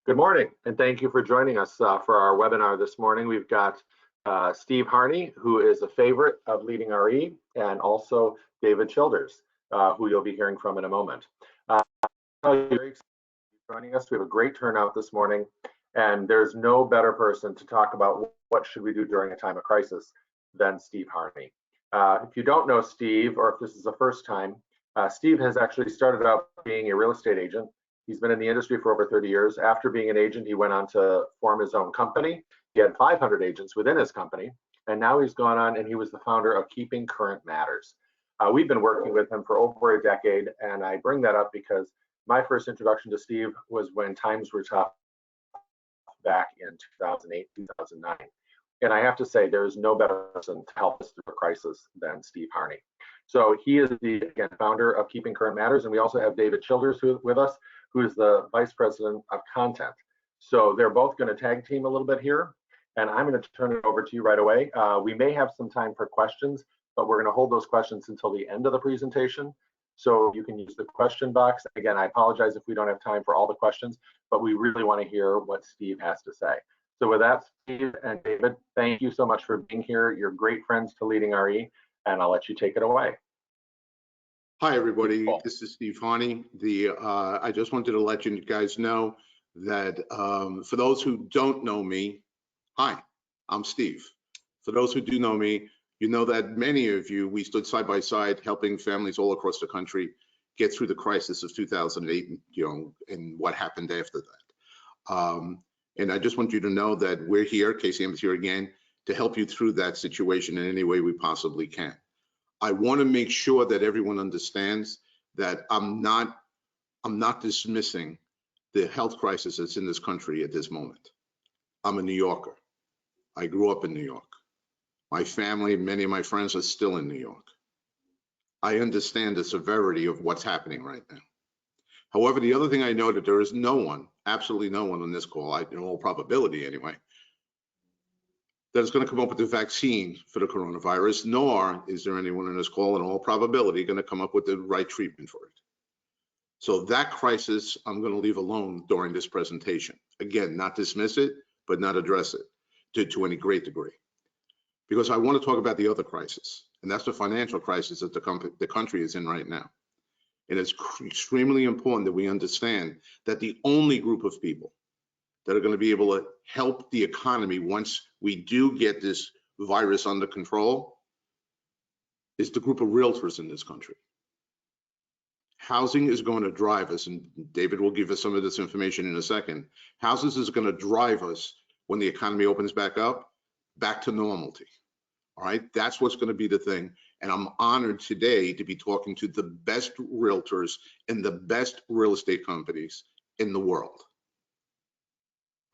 Good morning, and thank you for joining us for our webinar this morning. We've got Steve Harney, who is a favorite of Leading RE, and also David Childers, who you'll be hearing from in a moment. Very excited for joining us. We have a great turnout this morning, and there's no better person to talk about what should we do during a time of crisis than Steve Harney. If you don't know Steve, or if this is the first time, Steve has actually started out being a real estate agent. He's been in the industry for over 30 years. After being an agent, he went on to form his own company. He had 500 agents within his company, and now he's gone on and he was the founder of Keeping Current Matters. We've been working with him for over a decade, and I bring that up because my first introduction to Steve was when times were tough back in 2008, 2009. And I have to say, there is no better person to help us through a crisis than Steve Harney. So he is the, again, founder of Keeping Current Matters, and we also have David Childers with us, who is the Vice President of Content. So they're both going to tag team a little bit here, and I'm going to turn it over to you right away. We may have some time for questions, but we're going to hold those questions until the end of the presentation. So you can use the question box. Again, I apologize if we don't have time for all the questions, but we really want to hear what Steve has to say. So with that, Steve and David, thank you so much for being here. You're great friends to Leading RE, and I'll let you take it away. Hi, everybody. This is Steve Harney. I just wanted to let you guys know that for those who don't know me, hi, I'm Steve. For those who do know me, you know that many of you, we stood side by side helping families all across the country get through the crisis of 2008, and what happened after that. And I just want you to know that we're here, KCM is here again, to help you through that situation in any way we possibly can. I want to make sure that everyone understands that I'm not dismissing the health crisis that's in this country at this moment. I'm a New Yorker. I grew up in New York. My family, many of my friends are still in New York. I understand the severity of what's happening right now. However, the other thing I know that there is no one, absolutely no one on this call, in all probability anyway, that is going to come up with a vaccine for the coronavirus, nor is there anyone in this call in all probability going to come up with the right treatment for it. So that crisis, I'm going to leave alone during this presentation. Again, not dismiss it, but not address it to any great degree. Because I want to talk about the other crisis, and that's the financial crisis that the country is in right now. And it's extremely important that we understand that the only group of people that are going to be able to help the economy once we do get this virus under control is the group of realtors in this country. Housing is going to drive us, and David will give us some of this information in a second. Housing is going to drive us when the economy opens back up, back to normality. All right, that's what's going to be the thing. And I'm honored today to be talking to the best realtors and the best real estate companies in the world.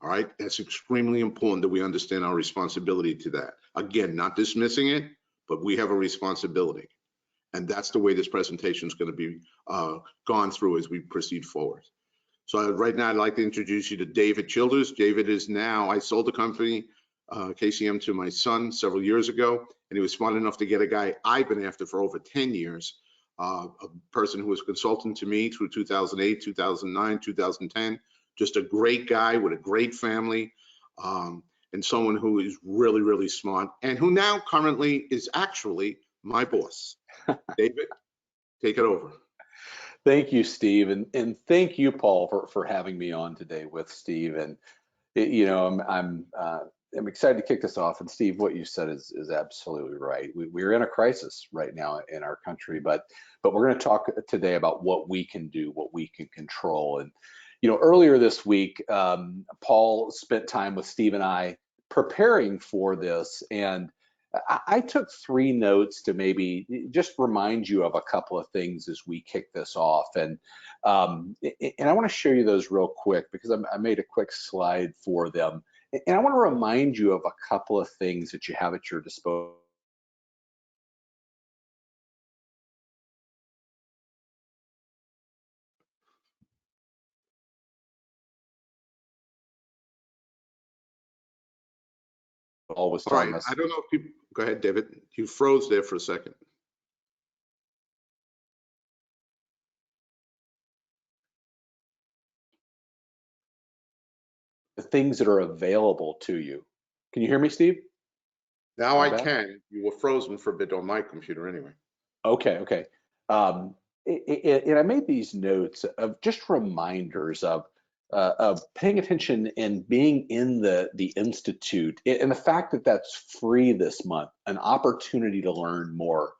All right, that's extremely important that we understand our responsibility to that. Again, not dismissing it, but we have a responsibility. And that's the way this presentation is going to be gone through as we proceed forward. So right now, I'd like to introduce you to David Childers. David is now, I sold the company, KCM, to my son several years ago, and he was smart enough to get a guy I've been after for over 10 years, a person who was a consultant to me through 2008, 2009, 2010. Just a great guy with a great family, and someone who is really, really smart, and who now currently is actually my boss. David, take it over. Thank you, Steve, and thank you, Paul, for having me on today with Steve. And I'm excited to kick this off. And Steve, what you said is absolutely right. We're in a crisis right now in our country, but we're going to talk today about what we can do, what we can control. And earlier this week, Paul spent time with Steve and I preparing for this, and I took 3 notes to maybe just remind you of a couple of things as we kick this off. And I want to share you those real quick because I made a quick slide for them. And I want to remind you of a couple of things that you have at your disposal. Always telling us. I don't know if people, go ahead, David. You froze there for a second. the things that are available to you. Can you hear me, Steve? Now I can. You were frozen for a bit on my computer anyway. Okay. And I made these notes of just reminders of paying attention and being in the Institute, and the fact that that's free this month, an opportunity to learn more,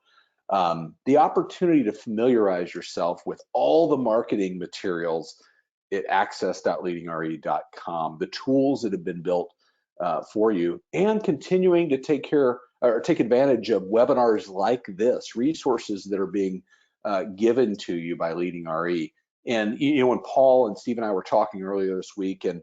the opportunity to familiarize yourself with all the marketing materials at access.leadingre.com, the tools that have been built for you, and continuing to take advantage of webinars like this, resources that are being given to you by Leading RE. And when Paul and Steve and I were talking earlier this week, and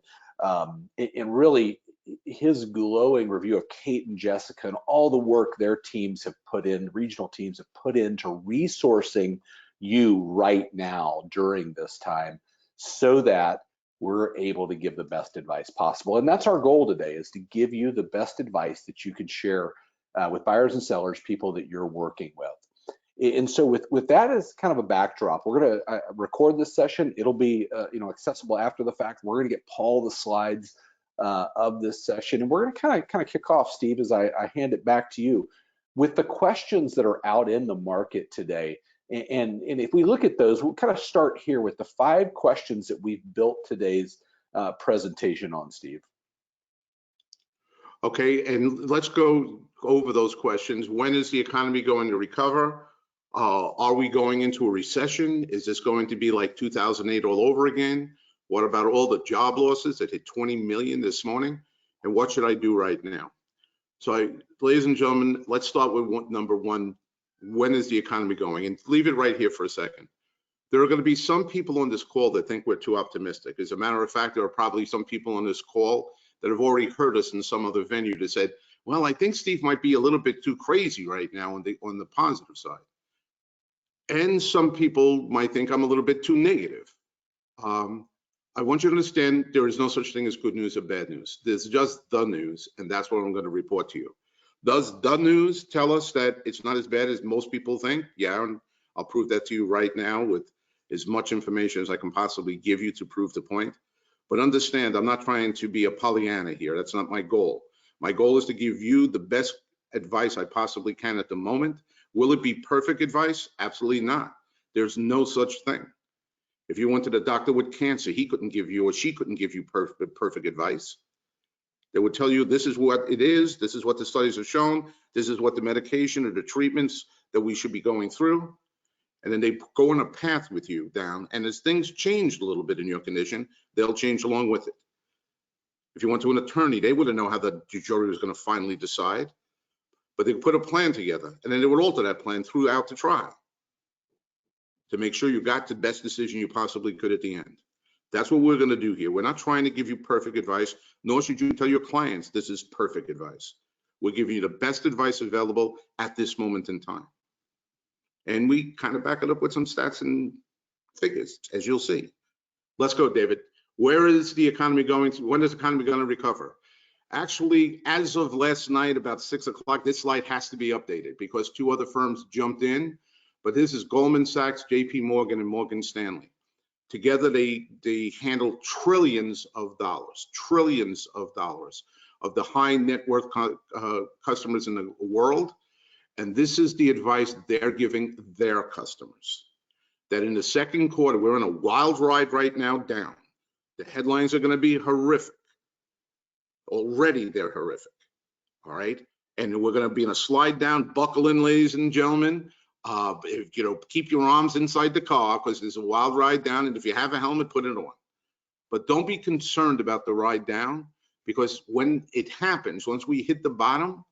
really his glowing review of Kate and Jessica and all the work their teams have put in, regional teams have put into resourcing you right now during this time, so that we're able to give the best advice possible. And that's our goal today, is to give you the best advice that you can share with buyers and sellers, people that you're working with. And so with that as kind of a backdrop, we're going to record this session. It'll be accessible after the fact. We're going to get Paul the slides of this session, and we're going to kind of kick off, Steve, as I hand it back to you with the questions that are out in the market today. And if we look at those, we'll kind of start here with the 5 questions that we've built today's presentation on, Steve. Okay, and let's go over those questions. When is the economy going to recover? Are we going into a recession? Is this going to be like 2008 all over again? What about all the job losses that hit 20 million this morning? And what should I do right now? So, ladies and gentlemen, let's start with number 1. When is the economy going? And leave it right here for a second. There are going to be some people on this call that think we're too optimistic. As a matter of fact, there are probably some people on this call that have already heard us in some other venue that said, well, I think Steve might be a little bit too crazy right now on the positive side. And some people might think I'm a little bit too negative. I want you to understand there is no such thing as good news or bad news. There's just the news, and that's what I'm going to report to you. Does the news tell us that it's not as bad as most people think? Yeah, and I'll prove that to you right now with as much information as I can possibly give you to prove the point. But understand, I'm not trying to be a Pollyanna here. That's not my goal. My goal is to give you the best advice I possibly can at the moment. Will it be perfect advice? Absolutely not. There's no such thing. If you went to the doctor with cancer, he couldn't give you, or she couldn't give you perfect advice. They would tell you this is what it is, this is what the studies have shown, this is what the medication or the treatments that we should be going through. And then they go on a path with you down, and as things change a little bit in your condition, they'll change along with it. If you went to an attorney, they wouldn't know how the jury was going to finally decide, but they put a plan together, and then they would alter that plan throughout the trial to make sure you got the best decision you possibly could at the end. That's what we're going to do here. We're not trying to give you perfect advice, nor should you tell your clients this is perfect advice. We're giving you the best advice available at this moment in time. And we kind of back it up with some stats and figures, as you'll see. Let's go, David. Where is the economy going to? When is the economy going to recover? Actually, as of last night, about 6 o'clock, this slide has to be updated because 2 other firms jumped in. But this is Goldman Sachs, JP Morgan, and Morgan Stanley. Together, they handle trillions of dollars of the high net worth customers in the world. And this is the advice they're giving their customers. That in the second quarter, we're in a wild ride right now down. The headlines are going to be horrific. Already they're horrific. All right. And we're going to be in a slide down. Buckle in, ladies and gentlemen. Keep your arms inside the car because there's a wild ride down. And if you have a helmet, put it on. But don't be concerned about the ride down, because when it happens, once we hit the bottom,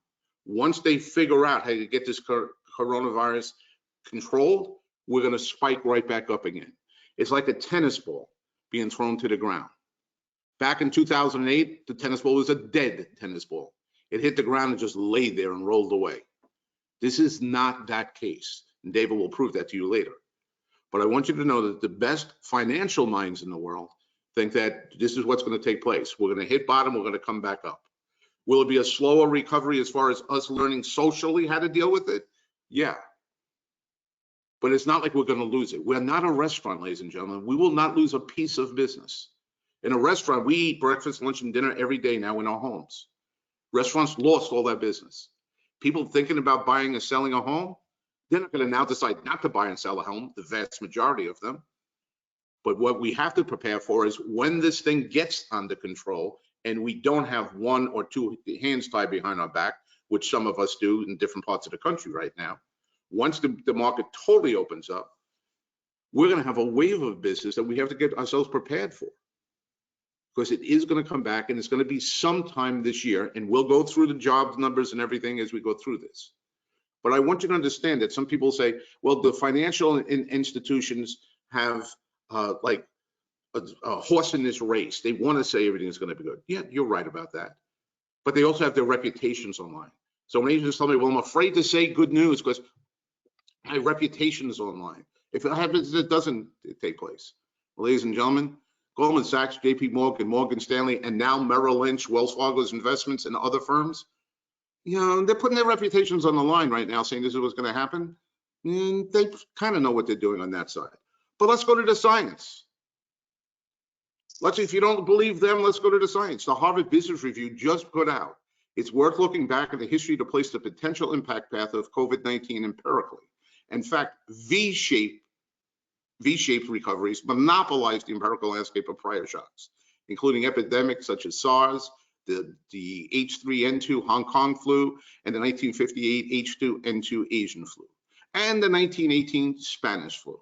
once they figure out how to get this coronavirus controlled, we're going to spike right back up again. It's like a tennis ball being thrown to the ground. Back in 2008, the tennis ball was a dead tennis ball. It hit the ground and just laid there and rolled away. This is not that case, and David will prove that to you later. But I want you to know that the best financial minds in the world think that this is what's going to take place. We're going to hit bottom, we're going to come back up. Will it be a slower recovery as far as us learning socially how to deal with it? Yeah. But it's not like we're going to lose it. We're not a restaurant, ladies and gentlemen. We will not lose a piece of business. In a restaurant, we eat breakfast, lunch, and dinner every day now in our homes. Restaurants lost all that business. People thinking about buying or selling a home, they're not going to now decide not to buy and sell a home, the vast majority of them. But what we have to prepare for is when this thing gets under control and we don't have one or two hands tied behind our back, which some of us do in different parts of the country right now. Once the market totally opens up, we're going to have a wave of business that we have to get ourselves prepared for, because it is going to come back, and it's going to be sometime this year, and we'll go through the jobs numbers and everything as we go through this. But I want you to understand that some people say, well, the financial institutions have like a horse in this race. They want to say everything is going to be good. Yeah, you're right about that. But they also have their reputations online. So when agents tell me, well, I'm afraid to say good news because my reputation is online. If it happens, it doesn't take place. Ladies and gentlemen, Goldman Sachs, JP Morgan, Morgan Stanley, and now Merrill Lynch, Wells Fargo's investments, and other firms, you know, they're putting their reputations on the line right now, saying this is what's going to happen. And they kind of know what they're doing on that side. But let's go to the science. If you don't believe them, let's go to the science. The Harvard Business Review just put out, it's worth looking back at the history to place the potential impact path of COVID-19 empirically. In fact, V-shaped recoveries monopolized the empirical landscape of prior shocks, including epidemics such as SARS, the H3N2 Hong Kong flu, and the 1958 H2N2 Asian flu, and the 1918 Spanish flu.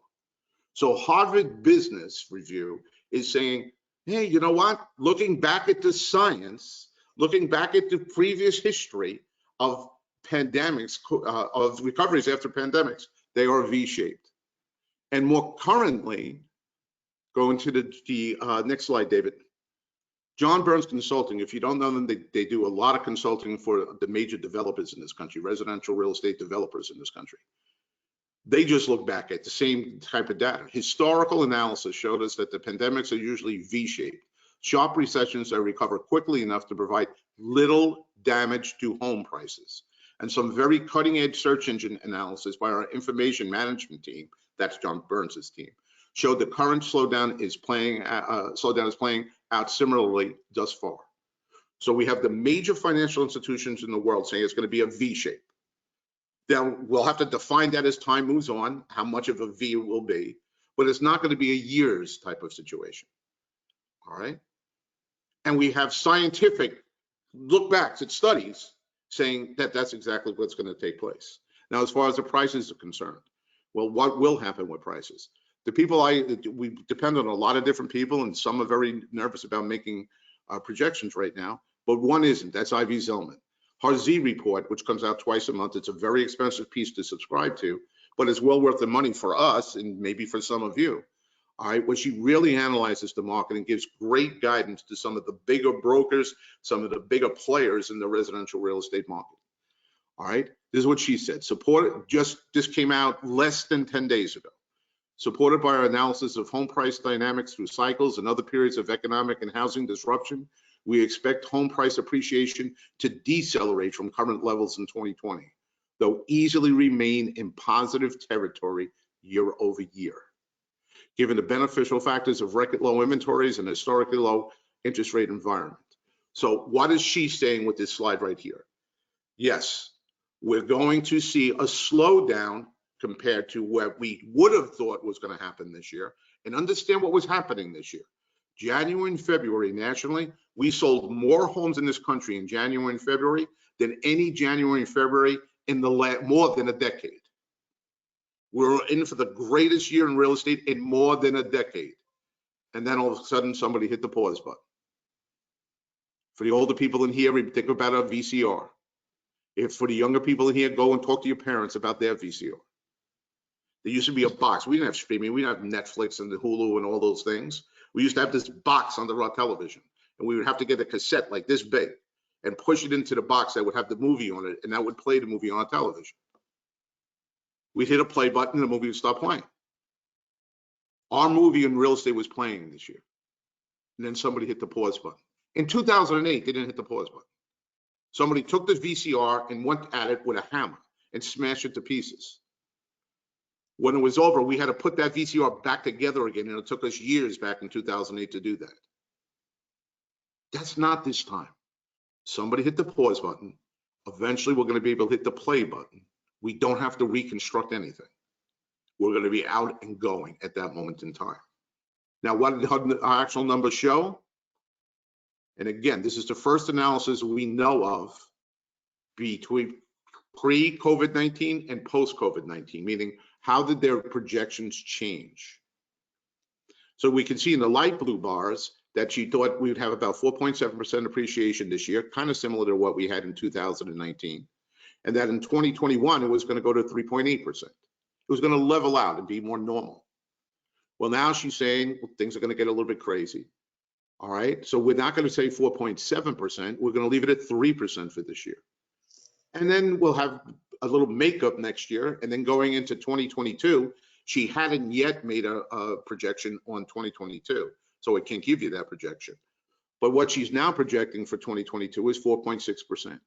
So Harvard Business Review is saying, hey, you know what? Looking back at the science, looking back at the previous history of pandemics, of recoveries after pandemics, they are V-shaped. And more currently, going to the next slide, David. John Burns Consulting, if you don't know them, they do a lot of consulting for the major developers in this country, residential real estate developers in this country. They just look back at the same type of data. Historical analysis showed us that the pandemics are usually V-shaped. Sharp recessions that recover quickly enough to provide little damage to home prices. And some very cutting edge search engine analysis by our information management team, that's John Burns's team, showed the current slowdown is playing out similarly thus far. So we have the major financial institutions in the world saying it's going to be a V-shape. Then we'll have to define that as time moves on, how much of a V it will be, but it's not going to be a years type of situation. All right. And we have scientific look backs at studies saying that that's exactly what's going to take place. Now, as far as the prices are concerned, well, what will happen with prices? The people we depend on a lot of different people, and some are very nervous about making projections right now, but one isn't. That's Ivy Zelman. Her Z report, which comes out twice a month, it's a very expensive piece to subscribe to, but it's well worth the money for us and maybe for some of you. All right, where she really analyzes the market and gives great guidance to some of the bigger brokers, some of the bigger players in the residential real estate market. All right, this is what she said. This came out less than 10 days ago. Supported by our analysis of home price dynamics through cycles and other periods of economic and housing disruption, we expect home price appreciation to decelerate from current levels in 2020, though easily remain in positive territory year over year, given the beneficial factors of record low inventories and historically low interest rate environment. So what is she saying with this slide right here? Yes, we're going to see a slowdown compared to what we would have thought was going to happen this year, and understand what was happening this year. January and February nationally, we sold more homes in this country in January and February than any January and February in more than a decade. We're in for the greatest year in real estate in more than a decade. And then all of a sudden somebody hit the pause button. For the older people in here, think about a VCR. If for the younger people in here, go and talk to your parents about their VCR. There used to be a box. We didn't have streaming. We didn't have Netflix and the Hulu and all those things. We used to have this box under our television, and we would have to get a cassette like this big and push it into the box that would have the movie on it, and that would play the movie on our television. We'd hit a play button, and the movie would stop playing. Our movie in real estate was playing this year, and then somebody hit the pause button. In 2008, they didn't hit the pause button. Somebody took the VCR and went at it with a hammer and smashed it to pieces. When it was over, we had to put that VCR back together again, and it took us years back in 2008 to do that. That's not this time. Somebody hit the pause button. Eventually, we're going to be able to hit the play button. We don't have to reconstruct anything. We're going to be out and going at that moment in time. Now, what did our actual numbers show? And again, this is the first analysis we know of between pre-COVID-19 and post-COVID-19, meaning how did their projections change? So we can see in the light blue bars that she thought we would have about 4.7% appreciation this year, kind of similar to what we had in 2019. And that in 2021, it was going to go to 3.8%. It was going to level out and be more normal. Well, now she's saying well, things are going to get a little bit crazy. All right, so we're not going to say 4.7%. We're going to leave it at 3% for this year. And then we'll have a little makeup next year. And then going into 2022, she hadn't yet made a projection on 2022. So it can't give you that projection. But what she's now projecting for 2022 is 4.6%.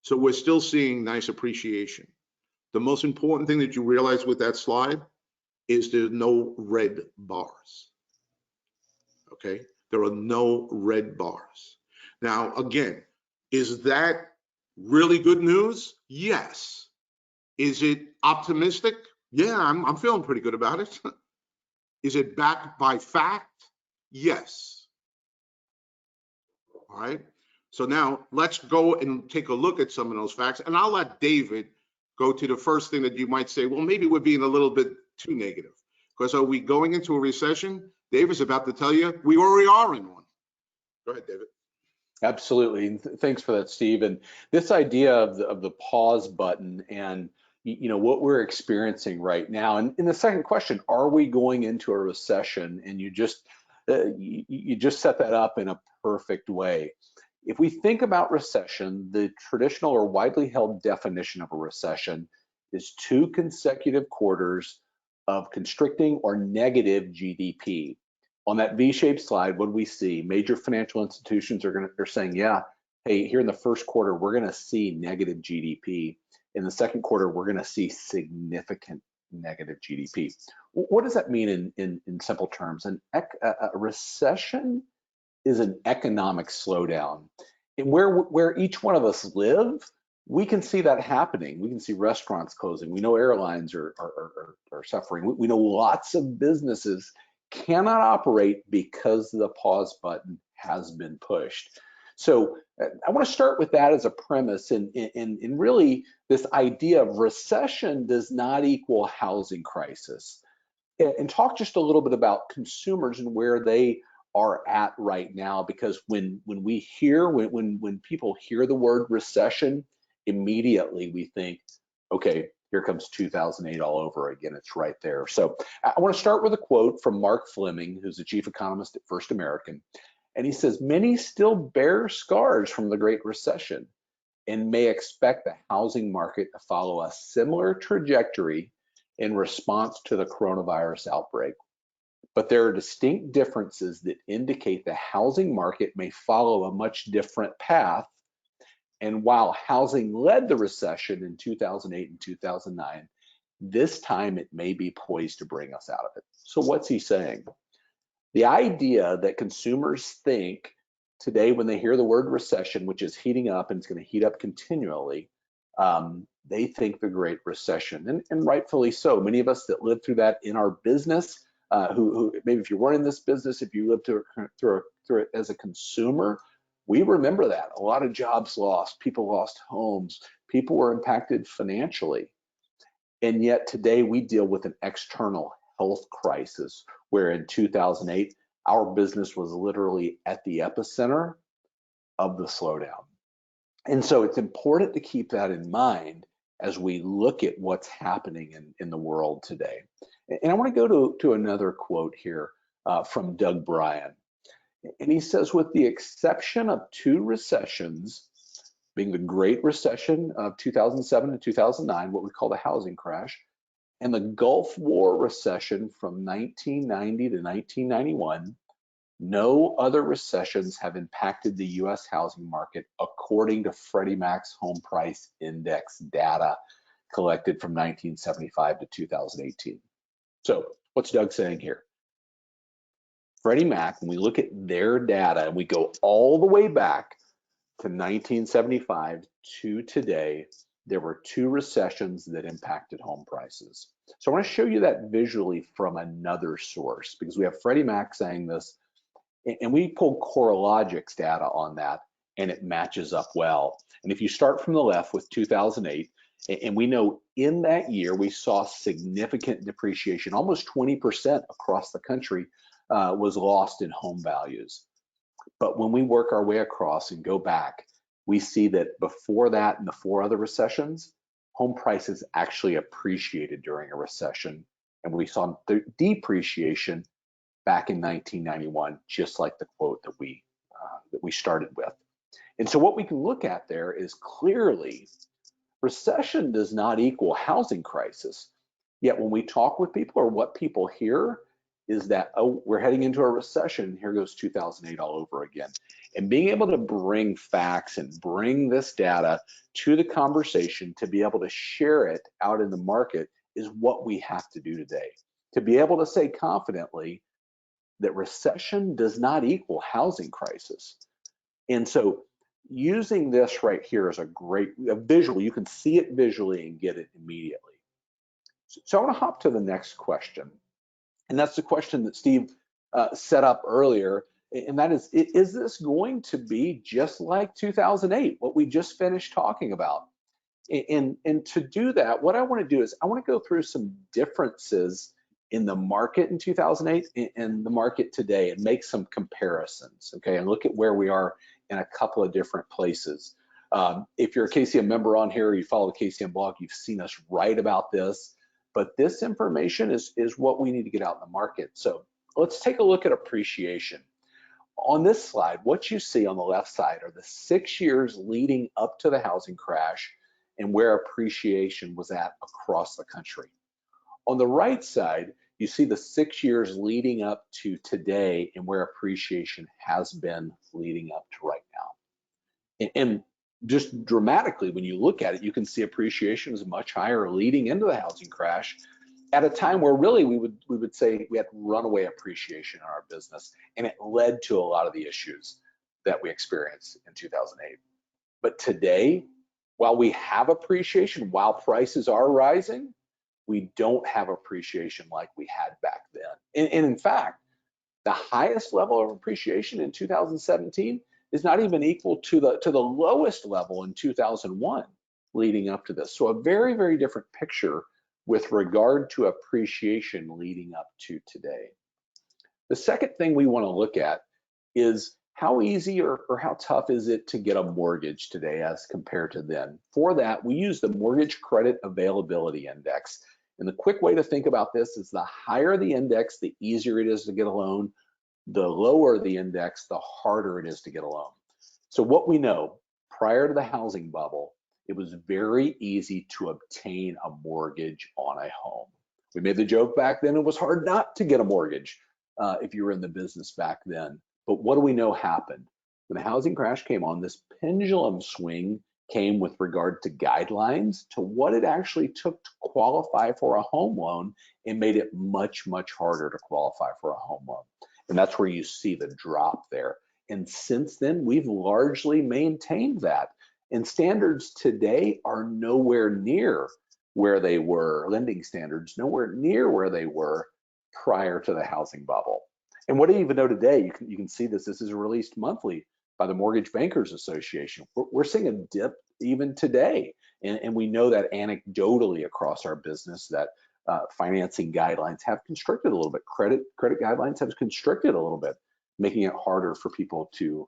So we're still seeing nice appreciation. The most important thing that you realize with that slide is there's no red bars. Okay, there are no red bars. Now, again, is that really good news? Yes. Is it optimistic? Yeah, I'm feeling pretty good about it. Is it backed by fact? Yes. All right. So now let's go and take a look at some of those facts. And I'll let David go to the first thing that you might say, well, maybe we're being a little bit too negative. Because are we going into a recession? David's about to tell you we already are in one. Go ahead, David. Absolutely. And thanks for that, Steve. And this idea of the pause button and what we're experiencing right now. And in the second question, are we going into a recession? And you just set that up in a perfect way. If we think about recession, the traditional or widely held definition of a recession is 2 consecutive quarters of constricting or negative GDP. On that V-shaped slide, what do we see? Major financial institutions they're saying, yeah, hey, here in the first quarter, we're going to see negative GDP. In the second quarter, we're going to see significant negative GDP. What does that mean in simple terms? A recession is an economic slowdown. And where each one of us live, we can see that happening. We can see restaurants closing. We know airlines are suffering. We know lots of businesses cannot operate because the pause button has been pushed. So I want to start with that as a premise, and really this idea of recession does not equal housing crisis. And talk just a little bit about consumers and where they are at right now, because when people hear the word recession, immediately we think, okay, here comes 2008 all over again. It's right there. So I want to start with a quote from Mark Fleming, who's the chief economist at First American. And he says, many still bear scars from the Great Recession and may expect the housing market to follow a similar trajectory in response to the coronavirus outbreak. But there are distinct differences that indicate the housing market may follow a much different path. And while housing led the recession in 2008 and 2009, this time it may be poised to bring us out of it. So what's he saying? The idea that consumers think today when they hear the word recession, which is heating up and it's going to heat up continually, they think the Great Recession, and rightfully so. Many of us that lived through that in our business, who maybe if you weren't in this business, if you lived through it as a consumer, we remember that. A lot of jobs lost, people lost homes, people were impacted financially. And yet today we deal with an external health crisis where in 2008, our business was literally at the epicenter of the slowdown. And so it's important to keep that in mind as we look at what's happening in the world today. And I want to go to another quote here from Doug Bryan. And he says, with the exception of 2 recessions, being the Great Recession of 2007 to 2009, what we call the housing crash, and the Gulf War recession from 1990 to 1991, no other recessions have impacted the U.S. housing market according to Freddie Mac's Home Price Index data collected from 1975 to 2018. So what's Doug saying here? Freddie Mac, when we look at their data and we go all the way back to 1975 to today, there were 2 recessions that impacted home prices. So I want to show you that visually from another source, because we have Freddie Mac saying this, and we pulled CoreLogic's data on that, and it matches up well. And if you start from the left with 2008, and we know in that year we saw significant depreciation, almost 20% across the country was lost in home values. But when we work our way across and go back, we see that before that and the 4 other recessions, home prices actually appreciated during a recession, and we saw depreciation back in 1991, just like the quote that we started with. And so what we can look at there is clearly recession does not equal housing crisis. Yet when we talk with people, or what people hear, is that, oh, we're heading into a recession. Here goes 2008 all over again. And being able to bring facts and bring this data to the conversation, to be able to share it out in the market, is what we have to do today. To be able to say confidently that recession does not equal housing crisis. And so using this right here is a great visual. You can see it visually and get it immediately. So I want to hop to the next question. And that's the question that Steve set up earlier. And that is this going to be just like 2008, what we just finished talking about? And to do that, what I want to do is I want to go through some differences in the market in 2008 and the market today, and make some comparisons, okay? And look at where we are in a couple of different places. If you're a KCM member on here, or you follow the KCM blog, you've seen us write about this, but this information is what we need to get out in the market. So let's take a look at appreciation. On this slide, what you see on the left side are the 6 years leading up to the housing crash and where appreciation was at across the country. On the right side, you see the 6 years leading up to today and where appreciation has been leading up to right now. And just dramatically, when you look at it, you can see appreciation is much higher leading into the housing crash, at a time where really we would say we had runaway appreciation in our business, and it led to a lot of the issues that we experienced in 2008. But today, while we have appreciation, while prices are rising, we don't have appreciation like we had back then. And in fact, the highest level of appreciation in 2017 is not even equal to the lowest level in 2001 leading up to this. So a very, very different picture with regard to appreciation leading up to today. The second thing we want to look at is how easy or how tough is it to get a mortgage today as compared to then. For that, we use the Mortgage Credit Availability Index. And the quick way to think about this is the higher the index, the easier it is to get a loan. The lower the index, the harder it is to get a loan. So what we know, prior to the housing bubble, it was very easy to obtain a mortgage on a home. We made the joke back then, it was hard not to get a mortgage if you were in the business back then. But what do we know happened? When the housing crash came on, this pendulum swing came with regard to guidelines to what it actually took to qualify for a home loan, and made it much, much harder to qualify for a home loan. And that's where you see the drop there. And since then, we've largely maintained that. And standards today are nowhere near where they were, lending standards, nowhere near where they were prior to the housing bubble. And what do you even know today? You can see this is released monthly by the Mortgage Bankers Association. We're seeing a dip even today. And we know that anecdotally across our business that financing guidelines have constricted a little bit. Credit guidelines have constricted a little bit, making it harder for people to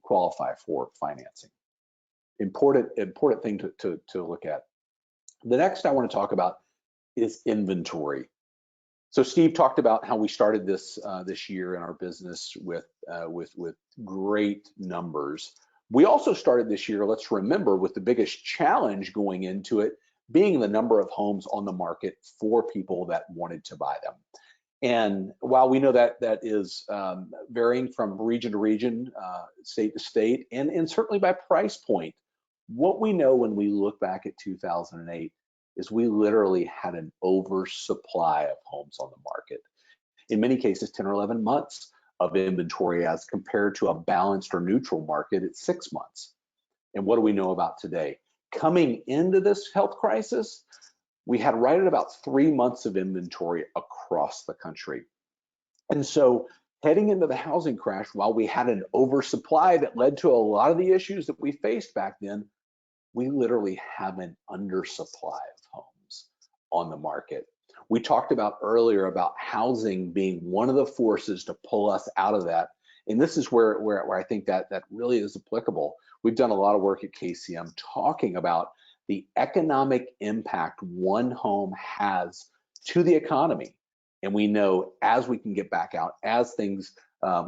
qualify for financing. Important thing to look at. The next I want to talk about is inventory. So Steve talked about how we started this year in our business with great numbers. We also started this year, let's remember, with the biggest challenge going into it being the number of homes on the market for people that wanted to buy them. And while we know that is varying from region to region, state to state, and certainly by price point, what we know when we look back at 2008 is we literally had an oversupply of homes on the market. in many cases 10 or 11 months of inventory as compared to a balanced or neutral market at 6 months. And what do we know about today? Coming into this health crisis, we had right at about 3 months of inventory across the country. And so heading into the housing crash, while we had an oversupply that led to a lot of the issues that we faced back then, we literally have an undersupply of homes on the market. We talked about earlier about housing being one of the forces to pull us out of that. And this is where I think that really is applicable. We've done a lot of work at KCM talking about the economic impact one home has to the economy. And we know as we can get back out, as things,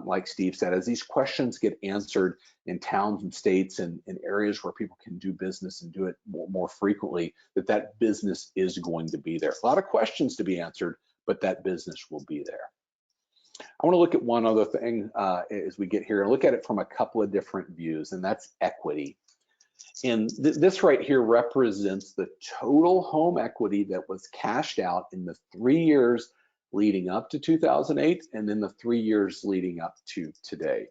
like Steve said, as these questions get answered in towns and states and in areas where people can do business and do it more frequently, that business is going to be there. A lot of questions to be answered, but that business will be there. I want to look at one other thing as we get here and look at it from a couple of different views, and that's equity. And this right here represents the total home equity that was cashed out in the 3 years leading up to 2008 and then the 3 years leading up to today.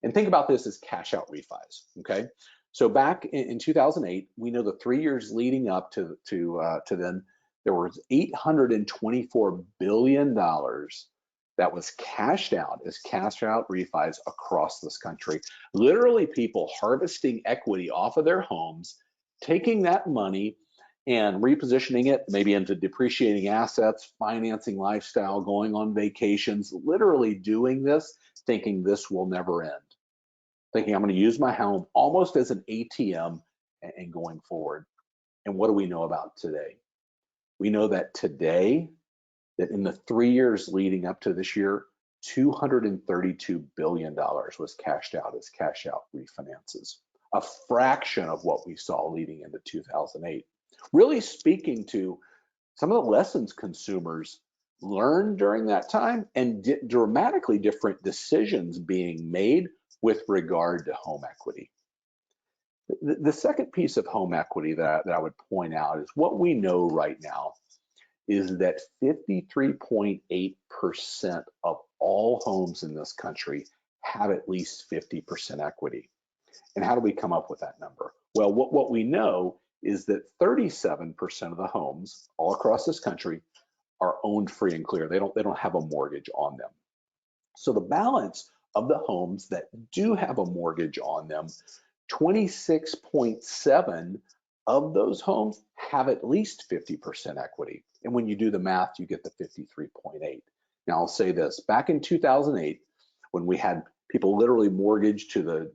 And think about this as cash out refis, okay? So back in 2008, we know the 3 years leading up to then, there was $824 billion that was cashed out as cash out refis across this country. Literally people harvesting equity off of their homes, taking that money and repositioning it maybe into depreciating assets, financing lifestyle, going on vacations, literally doing this, thinking this will never end. Thinking I'm going to use my home almost as an ATM and going forward. And what do we know about today? We know that today, that in the 3 years leading up to this year, $232 billion was cashed out as cash out refinances, a fraction of what we saw leading into 2008. Really speaking to some of the lessons consumers learned during that time and dramatically different decisions being made with regard to home equity. The second piece of home equity that I would point out is what we know right now is that 53.8% of all homes in this country have at least 50% equity. And how do we come up with that number? Well, what we know is that 37% of the homes all across this country are owned free and clear. They don't have a mortgage on them. So the balance of the homes that do have a mortgage on them, 26.7 of those homes have at least 50% equity. And when you do the math, you get the 53.8. Now I'll say this, back in 2008, when we had people literally mortgaged to the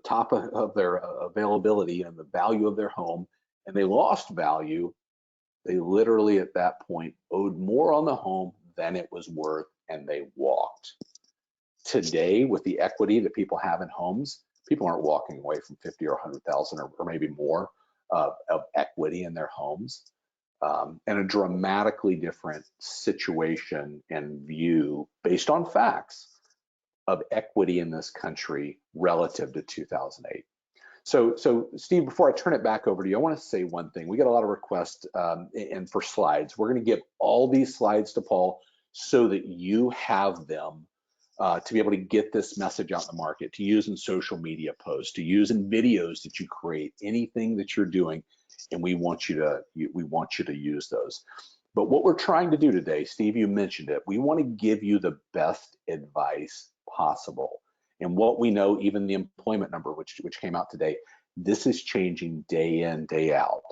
top of their availability and the value of their home, and they lost value, they literally at that point owed more on the home than it was worth, and they walked. Today, with the equity that people have in homes, people aren't walking away from 50 or 100,000 or maybe more of equity in their homes. And a dramatically different situation and view based on facts of equity in this country relative to 2008. So Steve, before I turn it back over to you, I want to say one thing. We got a lot of requests and for slides. We're going to give all these slides to Paul so that you have them to be able to get this message out in the market, to use in social media posts, to use in videos that you create, anything that you're doing, and we want you to use those. But what we're trying to do today, Steve, you mentioned it, we want to give you the best advice possible. And what we know, even the employment number, which came out today, this is changing day in, day out.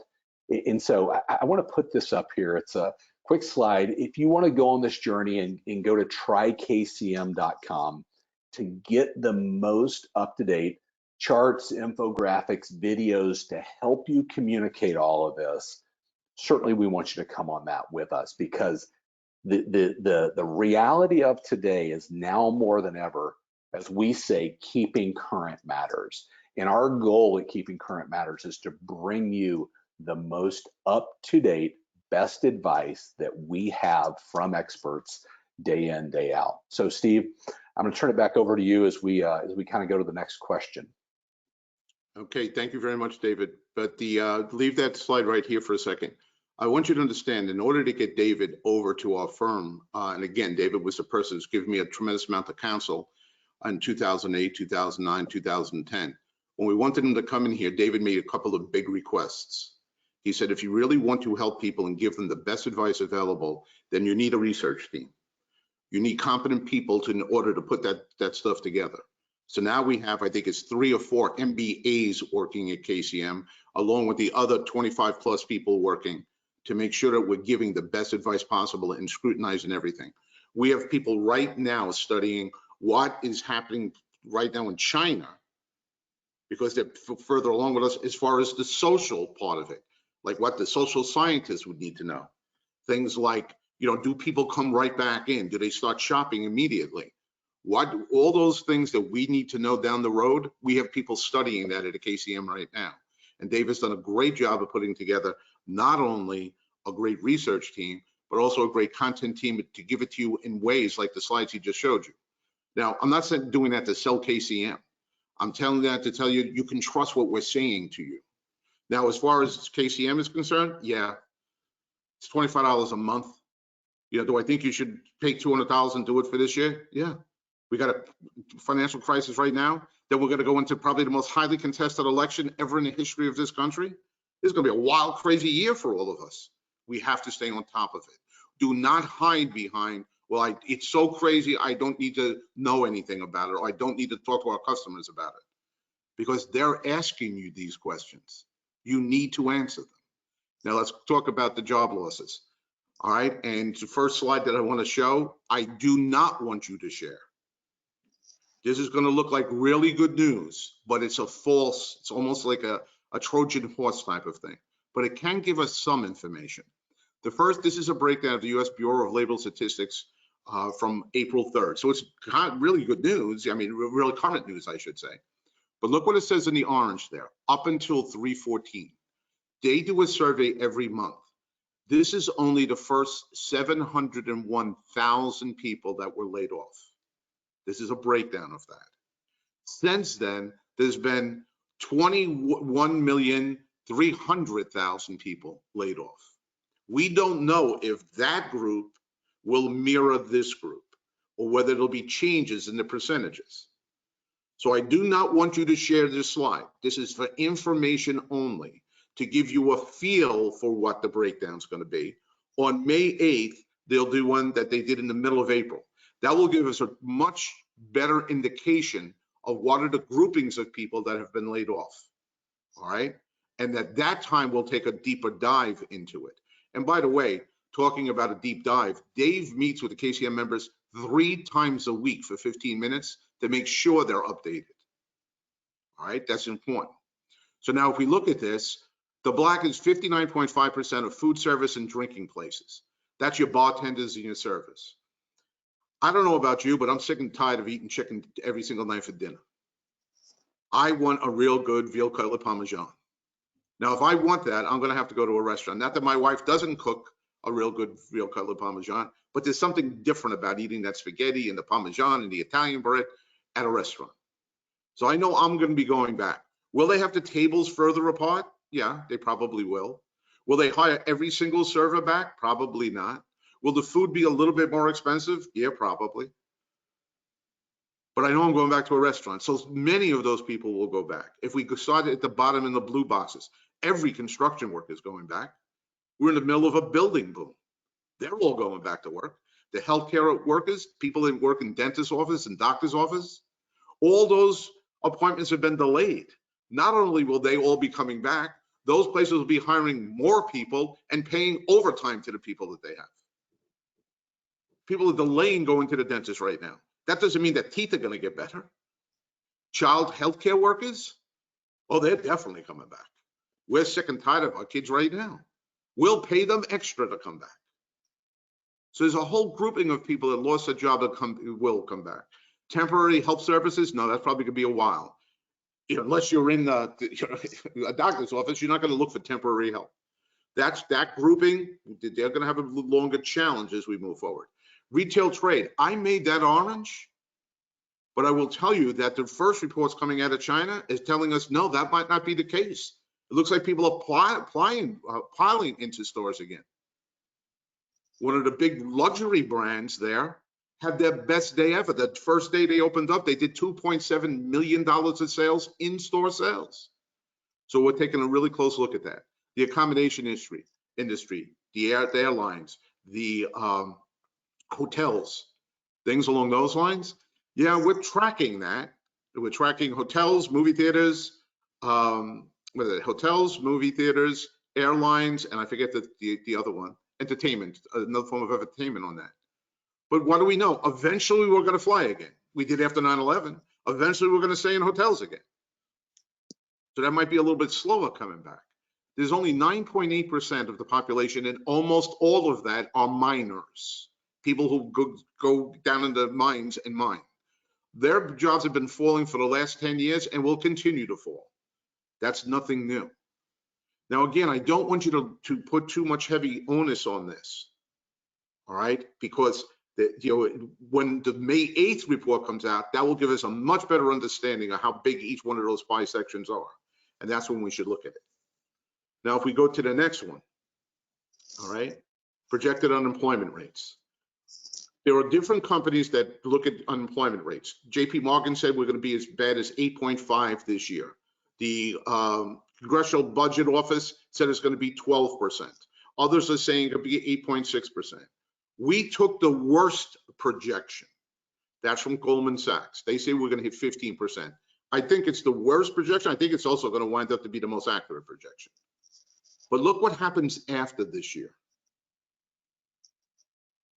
And so I want to put this up here. It's a quick slide. If you want to go on this journey and go to trykcm.com to get the most up-to-date charts, infographics, videos to help you communicate all of this, certainly we want you to come on that with us, because the reality of today is now more than ever, as we say, keeping current matters. And our goal at Keeping Current Matters is to bring you the most up-to-date, best advice that we have from experts day in, day out. So Steve, I'm going to turn it back over to you as we kind of go to the next question. Okay, thank you very much, David. But leave that slide right here for a second. I want you to understand, in order to get David over to our firm, and again, David was the person who's given me a tremendous amount of counsel in 2008, 2009, 2010. When we wanted him to come in here, David made a couple of big requests. He said, if you really want to help people and give them the best advice available, then you need a research team. You need competent people in order to put that stuff together. So now we have, I think it's 3 or 4 MBAs working at KCM, along with the other 25 plus people working to make sure that we're giving the best advice possible and scrutinizing everything. We have people right now studying what is happening right now in China, because they're further along with us as far as the social part of it, like what the social scientists would need to know. Things like, do people come right back in? Do they start shopping immediately? All those things that we need to know down the road, we have people studying that at a KCM right now. And David's done a great job of putting together not only a great research team, but also a great content team to give it to you in ways like the slides he just showed you. Now, I'm not doing that to sell KCM. I'm telling that to tell you, you can trust what we're saying to you. Now, as far as KCM is concerned, yeah, it's $25 a month. Do I think you should pay $200 and do it for this year? Yeah. We got a financial crisis right now that we're going to go into probably the most highly contested election ever in the history of this country. This is going to be a wild, crazy year for all of us. We have to stay on top of it. Do not hide behind, well, it's so crazy, I don't need to know anything about it, or I don't need to talk to our customers about it. Because they're asking you these questions. You need to answer them. Now let's talk about the job losses. All right, and the first slide that I want to show, I do not want you to share. This is going to look like really good news, but it's it's almost like a Trojan horse type of thing, but it can give us some information. This is a breakdown of the U.S. Bureau of Labor Statistics from April 3rd. So it's really good news. I mean, really current news, I should say. But look what it says in the orange there, up until 3/14. They do a survey every month. This is only the first 701,000 people that were laid off. This is a breakdown of that. Since then, there's been 21,300,000 people laid off. We don't know if that group will mirror this group or whether there'll be changes in the percentages. So I do not want you to share this slide. This is for information only, to give you a feel for what the breakdown is going to be. On May 8th, they'll do one that they did in the middle of April. That will give us a much better indication of what are the groupings of people that have been laid off. All right. And at that time, we'll take a deeper dive into it. And by the way, talking about a deep dive, Dave meets with the KCM members 3 times a week for 15 minutes to make sure they're updated. All right. That's important. So now if we look at this, the black is 59.5% of food service and drinking places. That's your bartenders and your servers. I don't know about you, but I'm sick and tired of eating chicken every single night for dinner. I want a real good veal cutlet parmesan. Now, if I want that, I'm going to have to go to a restaurant. Not that my wife doesn't cook a real good veal cutlet parmesan, but there's something different about eating that spaghetti and the parmesan and the Italian bread at a restaurant. So I know I'm going to be going back. Will they have the tables further apart? Yeah, they probably will. Will they hire every single server back? Probably not. Will the food be a little bit more expensive? Yeah, probably. But I know I'm going back to a restaurant. So many of those people will go back. If we start at the bottom in the blue boxes, every construction worker is going back. We're in the middle of a building boom. They're all going back to work. The healthcare workers, people that work in dentist's office and doctor's office, all those appointments have been delayed. Not only will they all be coming back, those places will be hiring more people and paying overtime to the people that they have. People are delaying going to the dentist right now. That doesn't mean that teeth are going to get better. Child healthcare workers, oh, they're definitely coming back. We're sick and tired of our kids right now. We'll pay them extra to come back. So there's a whole grouping of people that lost a job that will come back. Temporary health services, no, that's probably going to be a while. Unless you're in a doctor's office, you're not going to look for temporary help. That's that grouping. They're going to have a longer challenge as we move forward. Retail trade, I made that orange, but I will tell you that the first reports coming out of China is telling us, no, that might not be the case. It looks like people are piling into stores again. One of the big luxury brands there had their best day ever. The first day they opened up, they did $2.7 million of sales, in-store sales. So we're taking a really close look at that. The accommodation industry, the airlines, the hotels, things along those lines. Yeah, we're tracking that. We're tracking hotels, movie theaters, hotels, movie theaters, airlines, and I forget the other one, entertainment, another form of entertainment on that. But what do we know? Eventually we're going to fly again. We did after 9/11. Eventually we're going to stay in hotels again. So that might be a little bit slower coming back. There's only 9.8% of the population, and almost all of that are miners, people who go down in the mines and mine. Their jobs have been falling for the last 10 years and will continue to fall. That's nothing new. Now, again, I don't want you to put too much heavy onus on this, all right? Because when the May 8th report comes out, that will give us a much better understanding of how big each one of those 5 sections are. And that's when we should look at it. Now, if we go to the next one, all right, projected unemployment rates. There are different companies that look at unemployment rates. JP Morgan said we're going to be as bad as 8.5 this year. The Congressional Budget Office said it's going to be 12%. Others are saying it'll be 8.6%. We took the worst projection. That's from Goldman Sachs. They say we're going to hit 15%. I think it's the worst projection. I think it's also going to wind up to be the most accurate projection. But look what happens after this year.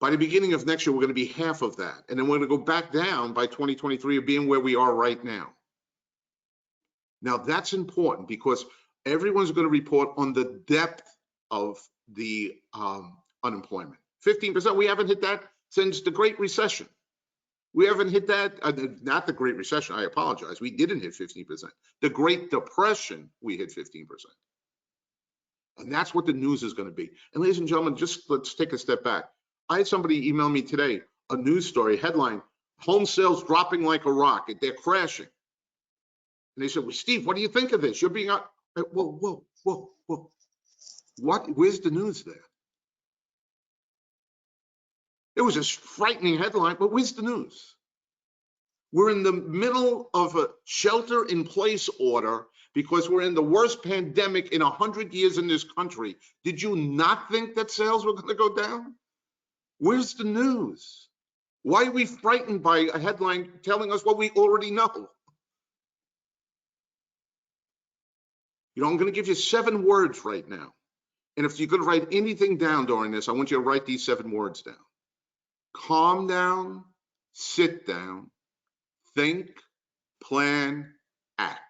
By the beginning of next year, we're going to be half of that. And then we're going to go back down by 2023 of being where we are right now. Now, that's important because everyone's going to report on the depth of the unemployment. 15%, we haven't hit that since the Great Recession. We haven't hit that, not the Great Recession, I apologize. We didn't hit 15%. The Great Depression, we hit 15%. And that's what the news is going to be. And ladies and gentlemen, just let's take a step back. I had somebody email me today, a news story, headline, home sales dropping like a rock, they're crashing. And they said, well, Steve, what do you think of this? You're being out, whoa. What, where's the news there? It was a frightening headline, but where's the news? We're in the middle of a shelter-in-place order because we're in the worst pandemic in 100 years in this country. Did you not think that sales were going to go down? Where's the news? Why are we frightened by a headline telling us what we already know? You know, I'm going to give you 7 words right now. And if you're going to write anything down during this, I want you to write these 7 words down. Calm down, sit down, think, plan, act.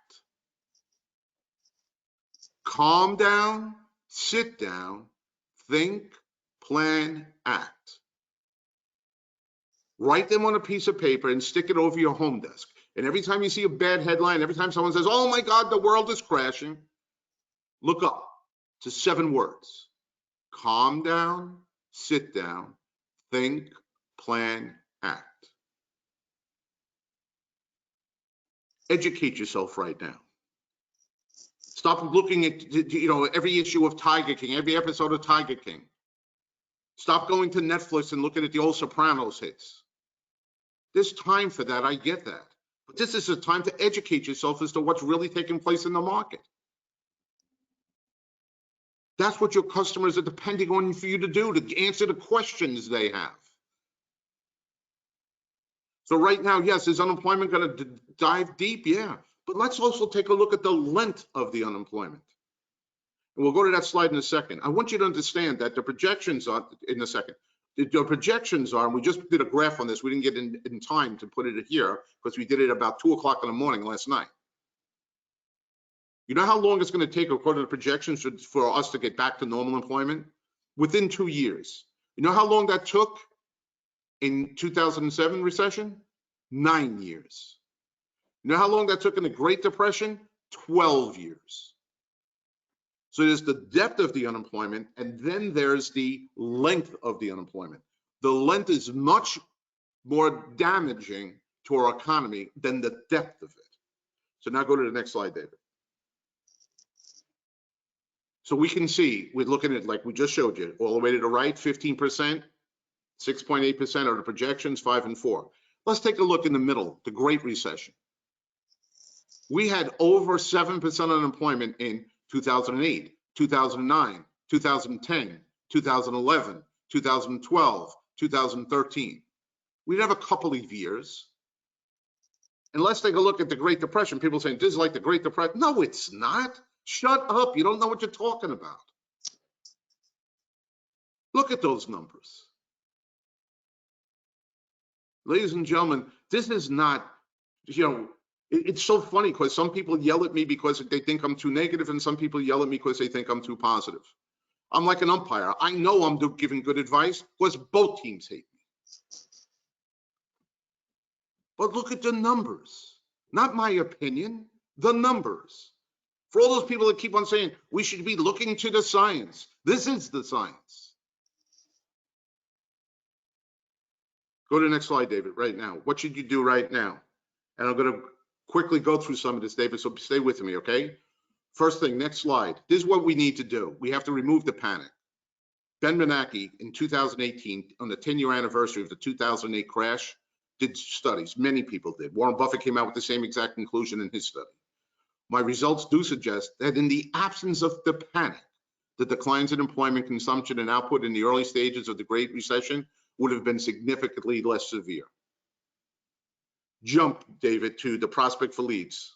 Calm down, sit down, think, plan, act. Write them on a piece of paper and stick it over your home desk. And every time you see a bad headline, every time someone says, oh my God, the world is crashing, look up to 7 words. Calm down, sit down, think, plan, act. Educate yourself right now. Stop looking at, every issue of Tiger King, every episode of Tiger King. Stop going to Netflix and looking at the old Sopranos hits. There's time for that, I get that. But this is a time to educate yourself as to what's really taking place in the market. That's what your customers are depending on for you to do, to answer the questions they have. So right now, yes, is unemployment going to dive deep? Yeah. But let's also take a look at the length of the unemployment. And we'll go to that slide in a second. I want you to understand that the projections are, in a second, the projections are, and we just did a graph on this, we didn't get in time to put it here because we did it about 2 o'clock in the morning last night. You know how long it's going to take according to projections for us to get back to normal employment? Within 2 years. You know how long that took in 2007 recession? 9 years. You know how long that took in the Great Depression? 12 years. So there's the depth of the unemployment, and then there's the length of the unemployment. The length is much more damaging to our economy than the depth of it. So now go to the next slide, David. So we can see, we're looking at, like we just showed you, all the way to the right, 15%, 6.8% are the projections, 5 and 4. Let's take a look in the middle, the Great Recession. We had over 7% unemployment in 2008, 2009, 2010, 2011, 2012, 2013. We'd have a couple of years. And let's take a look at the Great Depression. People saying, this is like the Great Depression. No, it's not. Shut up. You don't know what you're talking about. Look at those numbers. Ladies and gentlemen, this is not, it's so funny because some people yell at me because they think I'm too negative, and some people yell at me because they think I'm too positive. I'm like an umpire. I know I'm giving good advice because both teams hate me. But look at the numbers, not my opinion, the numbers. For all those people that keep on saying we should be looking to the science, this is the science. Go to the next slide, David, right now. What should you do right now? And I'm going to quickly go through some of this, David, so stay with me, okay? First thing, next slide. This is what we need to do. We have to remove the panic. Ben Bernanke in 2018, on the 10-year anniversary of the 2008 crash, did studies. Many people did. Warren Buffett came out with the same exact conclusion in his study. My results do suggest that in the absence of the panic, the declines in employment, consumption, and output in the early stages of the Great Recession would have been significantly less severe. Jump, David, to the prospect for leads.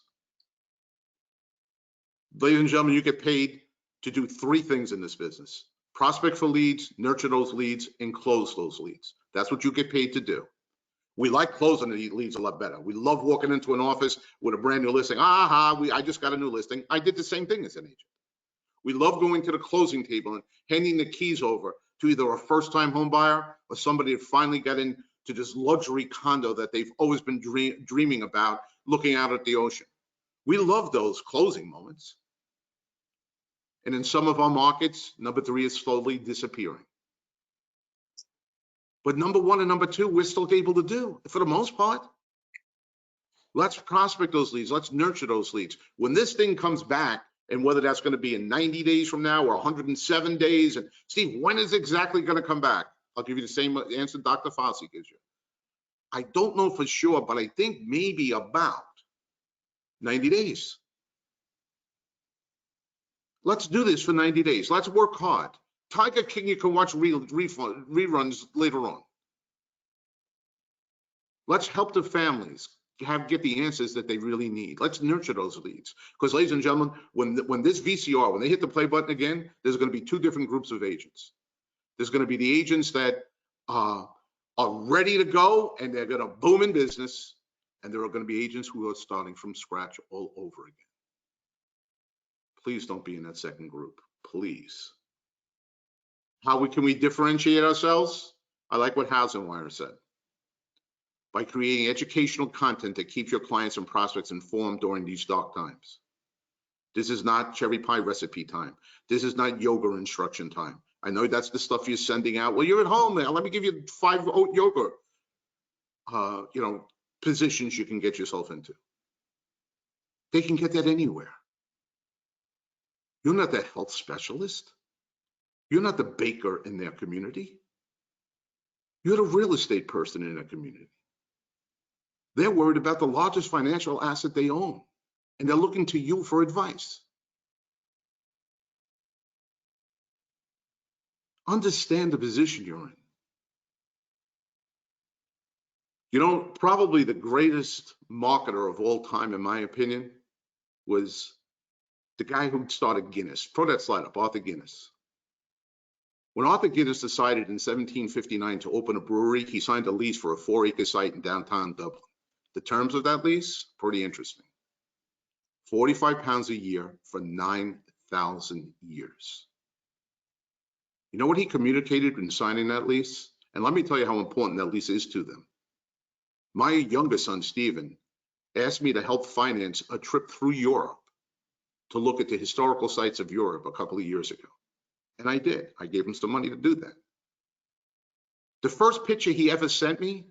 Ladies and gentlemen, you get paid to do 3 things in this business: prospect for leads, nurture those leads, and close those leads. That's what you get paid to do. We like closing the leads a lot better. We love walking into an office with a brand new listing. I just got a new listing. I did the same thing as an agent. We love going to the closing table and handing the keys over to either a first-time home buyer or somebody that finally got into this luxury condo that they've always been dreaming about, looking out at the ocean. We love those closing moments. And in some of our markets, number 3 is slowly disappearing. But number 1 and number 2, we're still able to do, for the most part. Let's prospect those leads. Let's nurture those leads. When this thing comes back, and whether that's going to be in 90 days from now or 107 days, and Steve, when is exactly going to come back? I'll give you the same answer Dr. Fossey gives you. I don't know for sure, but I think maybe about 90 days. Let's do this for 90 days. Let's work hard. Tiger King, you can watch reruns later on. Let's help the families get the answers that they really need. Let's nurture those leads. Because, ladies and gentlemen, when this VCR, when they hit the play button again, there's going to be 2 different groups of agents. There's going to be the agents that are ready to go and they're going to boom in business, and there are going to be agents who are starting from scratch all over again. Please don't be in that second group, please. How can we differentiate ourselves? I like what HousingWire said. By creating educational content that keeps your clients and prospects informed during these dark times. This is not cherry pie recipe time. This is not yoga instruction time. I know that's the stuff you're sending out. Well, you're at home now. Let me give you 5 yoga, positions you can get yourself into. They can get that anywhere. You're not the health specialist. You're not the baker in their community. You're the real estate person in their community. They're worried about the largest financial asset they own, and they're looking to you for advice. Understand the position you're in. You know, probably the greatest marketer of all time, in my opinion, was the guy who started Guinness. Throw that slide up, Arthur Guinness. When Arthur Guinness decided in 1759 to open a brewery, he signed a lease for a 4-acre site in downtown Dublin. The terms of that lease, pretty interesting. 45 pounds a year for 9,000 years. You know what he communicated in signing that lease? And let me tell you how important that lease is to them. My younger son, Stephen, asked me to help finance a trip through Europe to look at the historical sites of Europe a couple of years ago. And I did. I gave him some money to do that. The first picture he ever sent me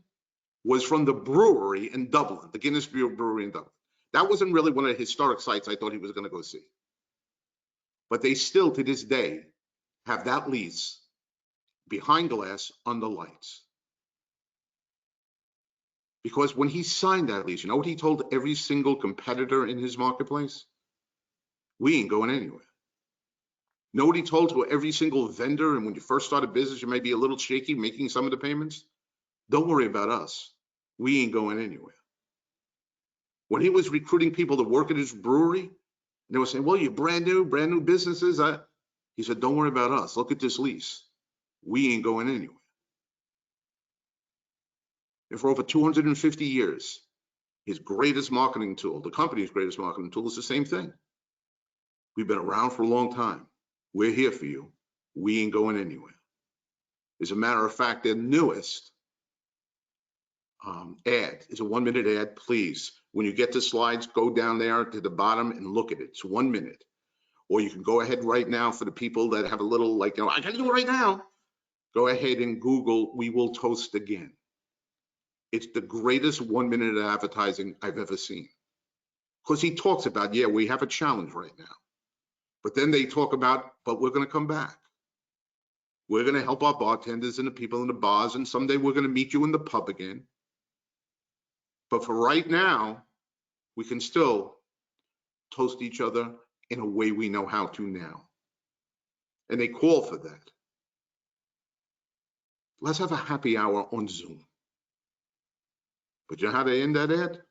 was from the brewery in Dublin, the Guinness Brewery in Dublin. That wasn't really one of the historic sites I thought he was going to go see. but they still to this day have that lease behind glass under lights. Because when he signed that lease, you know what he told every single competitor in his marketplace? We ain't going anywhere. You know what he told to every single vendor? And when you first start a business, you may be a little shaky making some of the payments. Don't worry about us. We ain't going anywhere. When he was recruiting people to work at his brewery, and they were saying, well, you're brand new businesses. He said, don't worry about us. Look at this lease. We ain't going anywhere. And for over 250 years, his greatest marketing tool, the company's greatest marketing tool, is the same thing. We've been around for a long time. We're here for you. We ain't going anywhere. As a matter of fact, their newest ad is a 1-minute ad. Please, when you get the slides, go down there to the bottom and look at it. It's 1 minute. Or you can go ahead right now for the people that have a little like, I gotta do it right now. Go ahead and Google, "We Will Toast Again." It's the greatest 1-minute advertising I've ever seen. Because he talks about, yeah, we have a challenge right now. But then they talk about, but we're going to come back. We're going to help our bartenders and the people in the bars, and someday we're going to meet you in the pub again. But for right now, we can still toast each other in a way we know how to now. And they call for that. Let's have a happy hour on Zoom. But you know how they end that ad?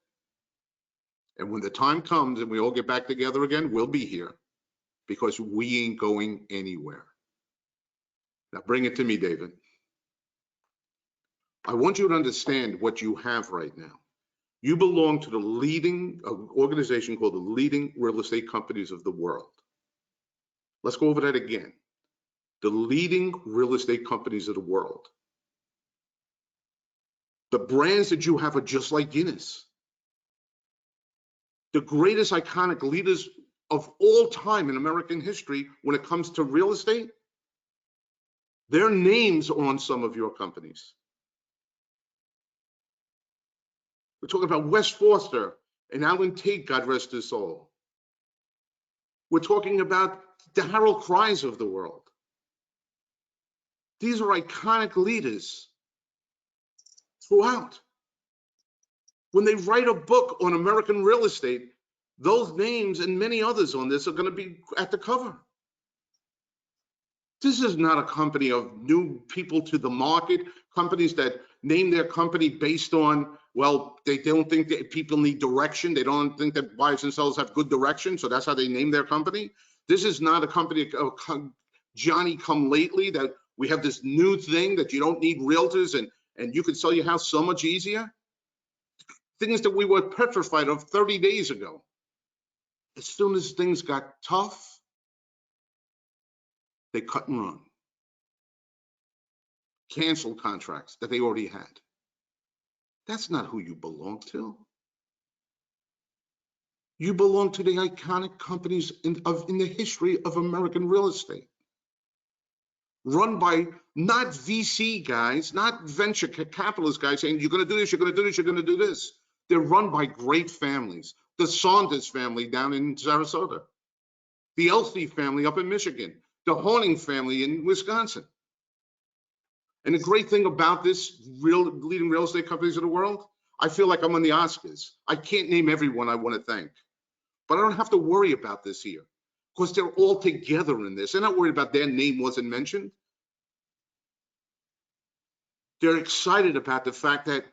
And when the time comes and we all get back together again, we'll be here because we ain't going anywhere. Now bring it to me, David. I want you to understand what you have right now. You belong to the leading organization called the Leading Real Estate Companies of the World. Let's go over that again. The leading real estate companies of the world. The brands that you have are just like Guinness. The greatest iconic leaders of all time in American history when it comes to real estate, their names are on some of your companies. We're talking about Wes Foster and Alan Tate, God rest his soul. We're talking about the Harold Kreis of the world. These are iconic leaders throughout. When they write a book on American real estate, those names and many others on this are going to be at the cover. This is not a company of new people to the market, companies that name their company based on, well, they don't think that people need direction. They don't think that buyers and sellers have good direction, so that's how they name their company. This is not a company of Johnny come lately, that we have this new thing that you don't need realtors and you can sell your house so much easier. Things that we were petrified of 30 days ago. As soon as things got tough, they cut and run. Cancel contracts that they already had. That's not who you belong to. You belong to the iconic companies in the history of American real estate. Run by not VC guys, not venture capitalist guys saying, you're going to do this, you're going to do this, you're going to do this. They're run by great families. The Saunders family down in Sarasota. The Elsie family up in Michigan. The Horning family in Wisconsin. And the great thing about this leading real estate companies of the world, I feel like I'm on the Oscars. I can't name everyone I want to thank. But I don't have to worry about this here because they're all together in this. They're not worried about their name wasn't mentioned. They're excited about the fact that,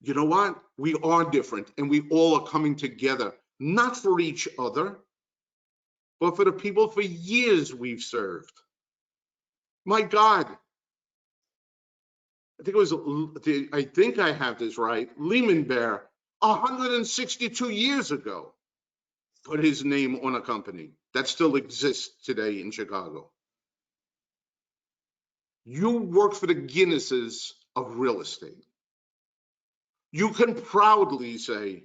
you know what? We are different and we all are coming together, not for each other, but for the people for years we've served. My God. I think I have this right. Lehman Bear, 162 years ago, put his name on a company that still exists today in Chicago. You work for the Guinnesses of real estate. You can proudly say,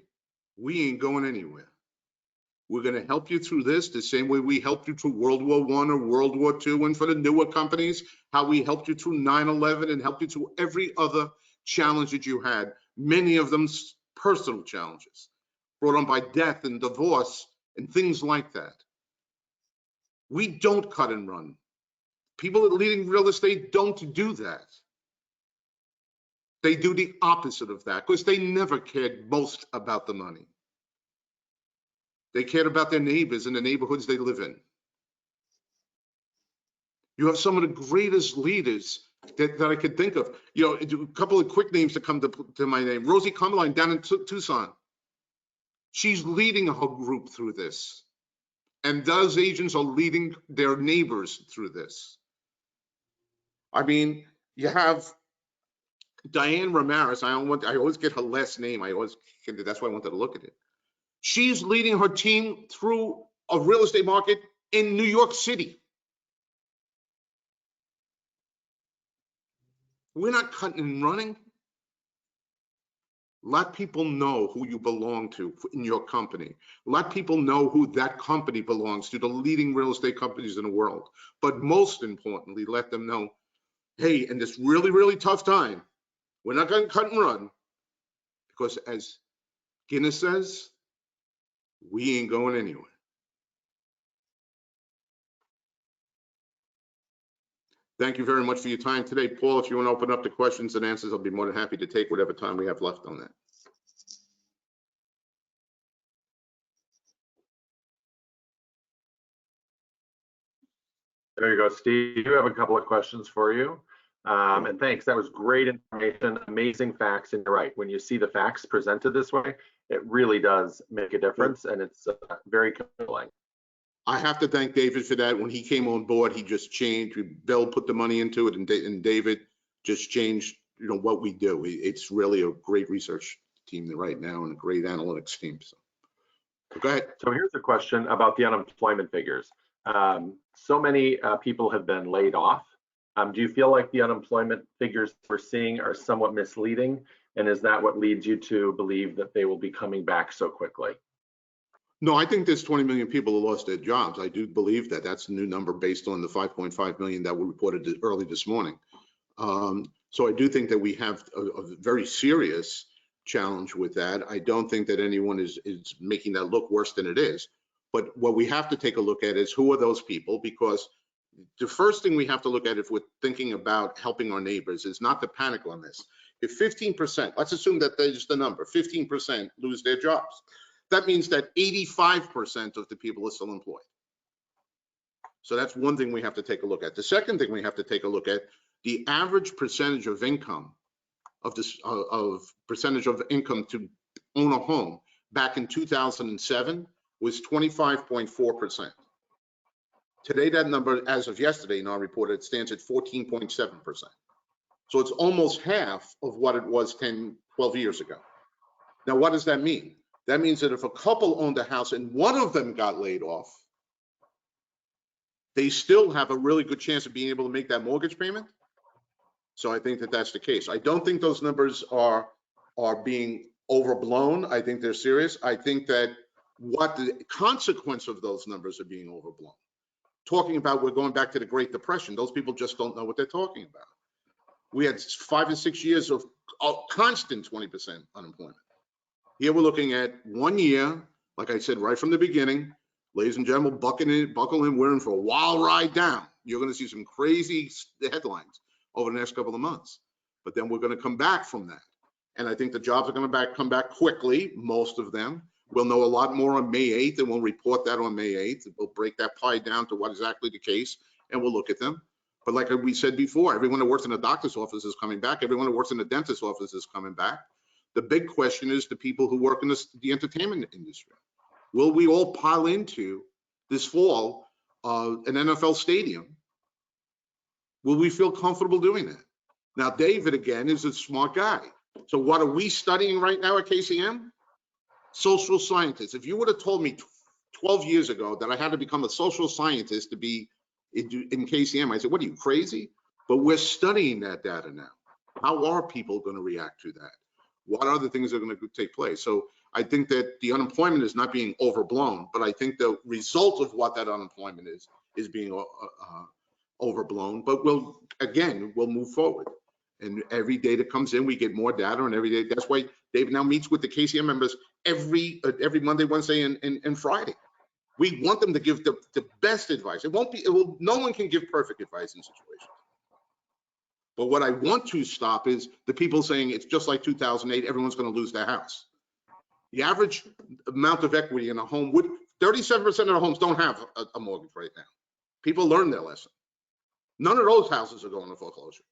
we ain't going anywhere. We're going to help you through this the same way we helped you through World War I or World War II, and for the newer companies, how we helped you through 9/11 and helped you through every other challenge that you had, many of them personal challenges brought on by death and divorce and things like that. We don't cut and run. People that leading real estate don't do that. They do the opposite of that because they never cared most about the money. They cared about their neighbors and the neighborhoods they live in. You have some of the greatest leaders that I could think of. You know, a couple of quick names that come to my name. Rosie Cumberline down in Tucson. She's leading her group through this. And those agents are leading their neighbors through this. I mean, you have Diane Ramirez. I always get her last name. That's why I wanted to look at it. She's leading her team through a real estate market in New York City. We're not cutting and running. Let people know who you belong to in your company. Let people know who that company belongs to, the leading real estate companies in the world. But most importantly, let them know, hey, in this really, really tough time, we're not going to cut and run, because as Guinness says, we ain't going anywhere. Thank you very much for your time today. Paul, if you want to open up the questions and answers, I'll be more than happy to take whatever time we have left on that. There you go, Steve. I do have a couple of questions for you. And thanks, that was great information, amazing facts, and you're right. When you see the facts presented this way, it really does make a difference, and it's very compelling. I have to thank David for that. When he came on board, he just changed. Bill put the money into it, and David just changed, you know, what we do. It's really a great research team right now and a great analytics team. So go ahead. So here's a question about the unemployment figures. So many people have been laid off. Do you feel like the unemployment figures we're seeing are somewhat misleading? And is that what leads you to believe that they will be coming back so quickly? No, I think there's 20 million people who lost their jobs. I do believe that. That's a new number based on the 5.5 million that were reported early this morning. So I do think that we have a very serious challenge with that. I don't think that anyone is making that look worse than it is. But what we have to take a look at is who are those people, because the first thing we have to look at if we're thinking about helping our neighbors is not to panic on this. If 15%, let's assume that there's the number, 15% lose their jobs. That means that 85% of the people are still employed. So that's one thing we have to take a look at. The second thing we have to take a look at, the average percentage of income of percentage of income to own a home back in 2007 was 25.4%. Today, that number, as of yesterday in our report, it stands at 14.7%. So it's almost half of what it was 10, 12 years ago. Now, what does that mean? That means that if a couple owned a house and one of them got laid off, they still have a really good chance of being able to make that mortgage payment. So I think that that's the case. I don't think those numbers are being overblown. I think they're serious. I think that what the consequence of those numbers are being overblown. Talking about, we're going back to the Great Depression. Those people just don't know what they're talking about. We had 5 or 6 years of constant 20% unemployment. Here we're looking at 1 year, like I said right from the beginning, ladies and gentlemen, buckle in, we're in for a wild ride down. You're going to see some crazy headlines over the next couple of months, but then we're going to come back from that. And I think the jobs are going to come back quickly, most of them. We'll know a lot more on May 8th, and we'll report that on May 8th. We'll break that pie down to what is exactly the case, and we'll look at them. But like we said before, everyone that works in a doctor's office is coming back. Everyone that works in a dentist's office is coming back. The big question is the people who work in the entertainment industry. Will we all pile into this fall an NFL stadium? Will we feel comfortable doing that? Now, David, again, is a smart guy. So what are we studying right now at KCM? Social scientists. If you would have told me 12 years ago that I had to become a social scientist to be in KCM, I said, what are you, crazy? But we're studying that data now. How are people going to react to that? What other things are going to take place? So I think that the unemployment is not being overblown, but I think the result of what that unemployment is being overblown. But we'll move forward. And every day that comes in, we get more data, and every day. That's why David now meets with the KCM members every Monday, Wednesday, and Friday. We want them to give the best advice. No one can give perfect advice in situations. But what I want to stop is the people saying it's just like 2008, everyone's going to lose their house. The average amount of equity in a home 37% of the homes don't have a mortgage right now. People learn their lesson. None of those houses are going to foreclosure.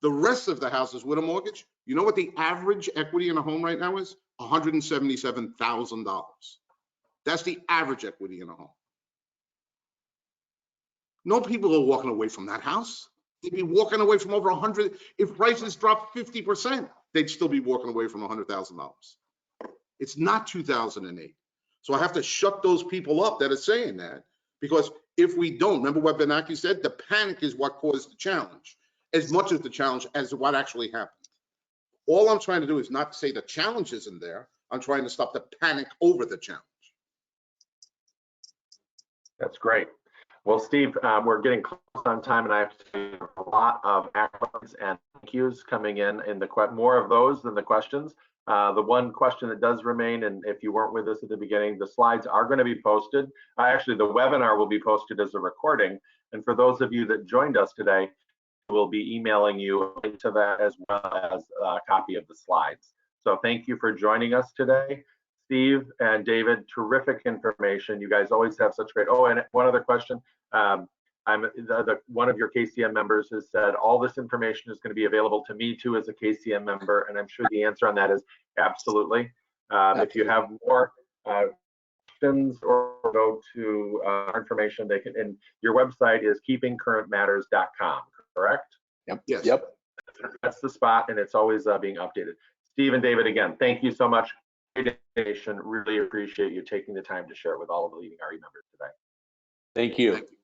The rest of the houses with a mortgage, you know what the average equity in a home right now is? $177,000. That's the average equity in a home. No people are walking away from that house. They'd be walking away from over 100. If prices dropped 50%, they'd still be walking away from $100,000. It's not 2008. So I have to shut those people up that are saying that, because if we don't, remember what Bernanke said, the panic is what caused the challenge, as much as the challenge as what actually happened. All I'm trying to do is not say the challenge isn't there. I'm trying to stop the panic over the challenge. That's great. Well, Steve, we're getting close on time, and I have to say a lot of accolades and thank yous coming in the more of those than the questions. The one question that does remain, and if you weren't with us at the beginning, the slides are going to be posted. Actually, the webinar will be posted as a recording. And for those of you that joined us today, we'll be emailing you a link to that as well as a copy of the slides. So thank you for joining us today. Steve and David, terrific information. You guys always have such great. Oh, and one other question. One of your KCM members has said all this information is going to be available to me too as a KCM member, and I'm sure the answer on that is absolutely. If you have more questions or go to information, they can. And your website is keepingcurrentmatters.com, correct? Yep. Yes. Yep. That's the spot, and it's always being updated. Steve and David, again, thank you so much. Great information. Really appreciate you taking the time to share it with all of the Leading RE members today. Thank you. Thank you.